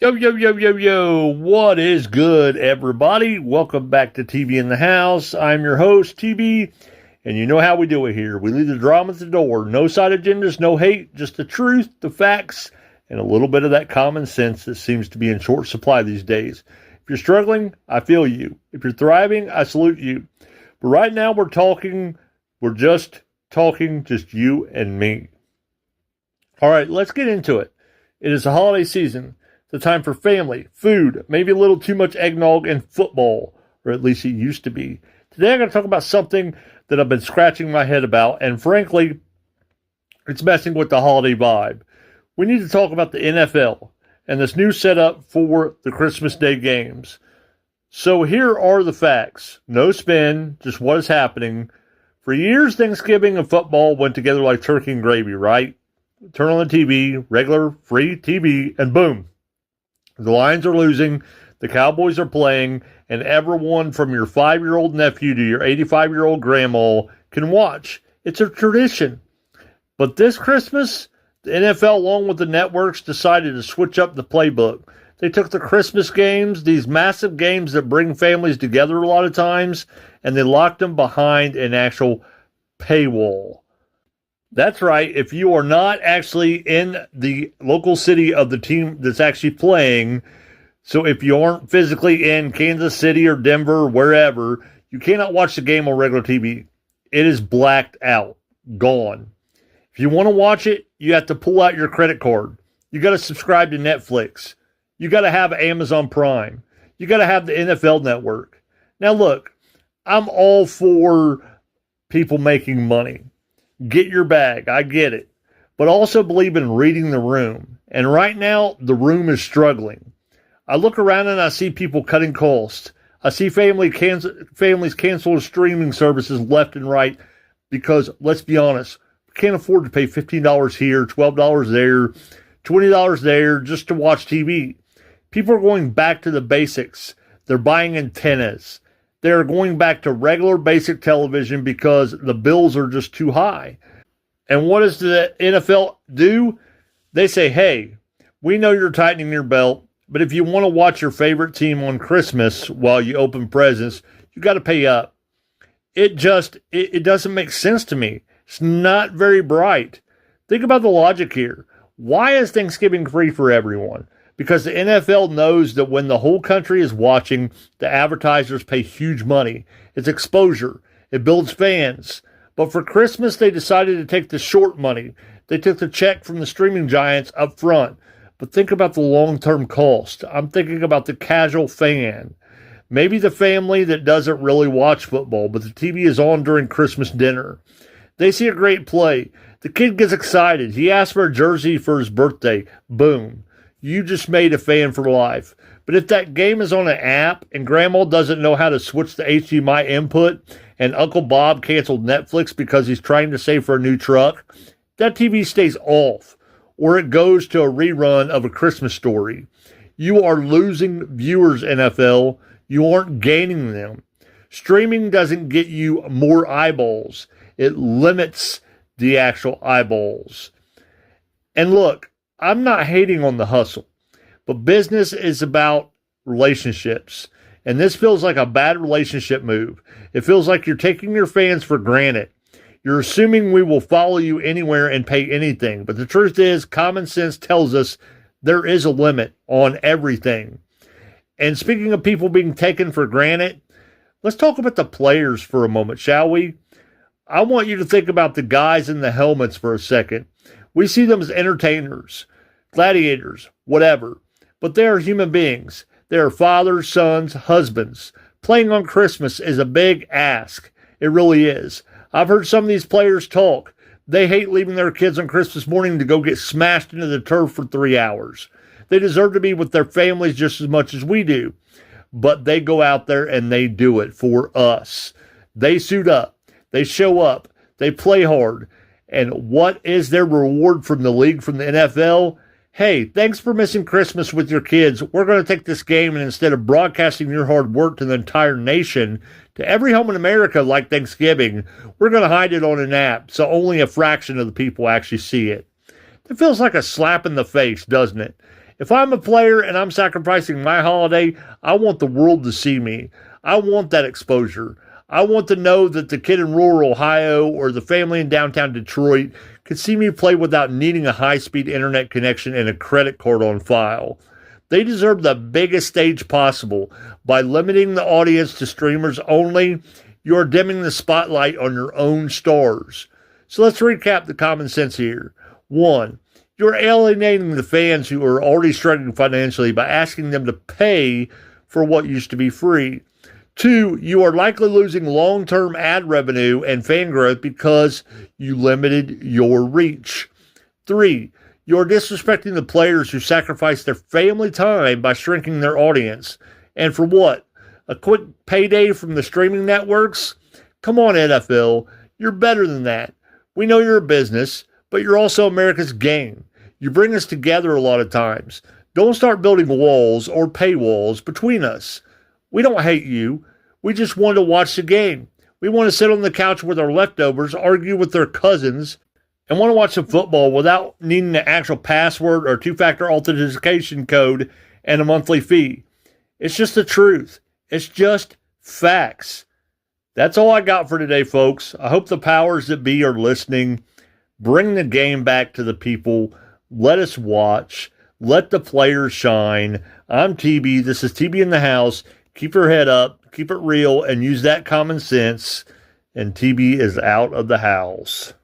Yo, yo, yo, yo, yo. What is good, everybody? Welcome back to Teebee In The House. I'm your host, Teebee, and you know how we do it here. We leave the drama at the door. No side agendas, no hate, just the truth, the facts, and a little bit of that common sense that seems to be in short supply these days. If you're struggling, I feel you. If you're thriving, I salute you. But right now, we're just talking, just you and me. All right, let's get into it. It is the holiday season. The time for family, food, maybe a little too much eggnog, and football, or at least it used to be. Today I'm going to talk about something that I've been scratching my head about, and frankly, it's messing with the holiday vibe. We need to talk about the NFL and this new setup for the Christmas Day games. So here are the facts. No spin, just what is happening. For years, Thanksgiving and football went together like turkey and gravy, right? Turn on the TV, regular, free TV, and boom. The Lions are losing, the Cowboys are playing, and everyone from your 5-year-old nephew to your 85-year-old grandma can watch. It's a tradition. But this Christmas, the NFL, along with the networks, decided to switch up the playbook. They took the Christmas games, these massive games that bring families together a lot of times, and they locked them behind an actual paywall. That's right. If you are not actually in the local city of the team that's actually playing, so if you aren't physically in Kansas City or Denver or wherever, you cannot watch the game on regular TV. It is blacked out, gone. If you want to watch it, you have to pull out your credit card. You got to subscribe to Netflix. You got to have Amazon Prime. You got to have the NFL Network. Now look, I'm all for people making money. Get your bag. I get it. But also believe in reading the room. And right now, the room is struggling. I look around and I see people cutting costs. I see families cancel streaming services left and right because, let's be honest, we can't afford to pay $15 here, $12 there, $20 there just to watch TV. People are going back to the basics. They're buying antennas. They're going back to regular basic television because the bills are just too high. And what does the NFL do? They say, hey, we know you're tightening your belt, but if you want to watch your favorite team on Christmas while you open presents, you got to pay up. It doesn't make sense to me. It's not very bright. Think about the logic here. Why is Thanksgiving free for everyone? Because the NFL knows that when the whole country is watching, the advertisers pay huge money. It's exposure. It builds fans. But for Christmas, they decided to take the short money. They took the check from the streaming giants up front. But think about the long-term cost. I'm thinking about the casual fan. Maybe the family that doesn't really watch football, but the TV is on during Christmas dinner. They see a great play. The kid gets excited. He asks for a jersey for his birthday. Boom. You just made a fan for life. But if that game is on an app and grandma doesn't know how to switch the HDMI input and Uncle Bob canceled Netflix because he's trying to save for a new truck, that TV stays off or it goes to a rerun of A Christmas Story. You are losing viewers, NFL. You aren't gaining them. Streaming doesn't get you more eyeballs. It limits the actual eyeballs. And look, I'm not hating on the hustle, but business is about relationships. And this feels like a bad relationship move. It feels like you're taking your fans for granted. You're assuming we will follow you anywhere and pay anything. But the truth is, common sense tells us there is a limit on everything. And speaking of people being taken for granted, let's talk about the players for a moment, shall we? I want you to think about the guys in the helmets for a second. We see them as entertainers, gladiators, whatever. But they are human beings. They are fathers, sons, husbands. Playing on Christmas is a big ask. It really is. I've heard some of these players talk. They hate leaving their kids on Christmas morning to go get smashed into the turf for 3 hours. They deserve to be with their families just as much as we do. But they go out there and they do it for us. They suit up. They show up. They play hard. And what is their reward from the league, from the NFL? Hey, thanks for missing Christmas with your kids. We're going to take this game, and instead of broadcasting your hard work to the entire nation, to every home in America like Thanksgiving, we're going to hide it on an app so only a fraction of the people actually see it. It feels like a slap in the face, doesn't it? If I'm a player and I'm sacrificing my holiday, I want the world to see me. I want that exposure. I want to know that the kid in rural Ohio or the family in downtown Detroit could see me play without needing a high-speed internet connection and a credit card on file. They deserve the biggest stage possible. By limiting the audience to streamers only, you are dimming the spotlight on your own stars. So let's recap the common sense here. 1. You're alienating the fans who are already struggling financially by asking them to pay for what used to be free. 2, you are likely losing long-term ad revenue and fan growth because you limited your reach. 3, you're disrespecting the players who sacrifice their family time by shrinking their audience. And for what? A quick payday from the streaming networks? Come on, NFL. You're better than that. We know you're a business, but you're also America's game. You bring us together a lot of times. Don't start building walls or paywalls between us. We don't hate you. We just want to watch the game. We want to sit on the couch with our leftovers, argue with their cousins, and want to watch some football without needing an actual password or two-factor authentication code and a monthly fee. It's just the truth. It's just facts. That's all I got for today, folks. I hope the powers that be are listening. Bring the game back to the people. Let us watch. Let the players shine. I'm Teebee. This is Teebee in the House. Keep your head up. Keep it real and use that common sense. And Teebee is out of the house.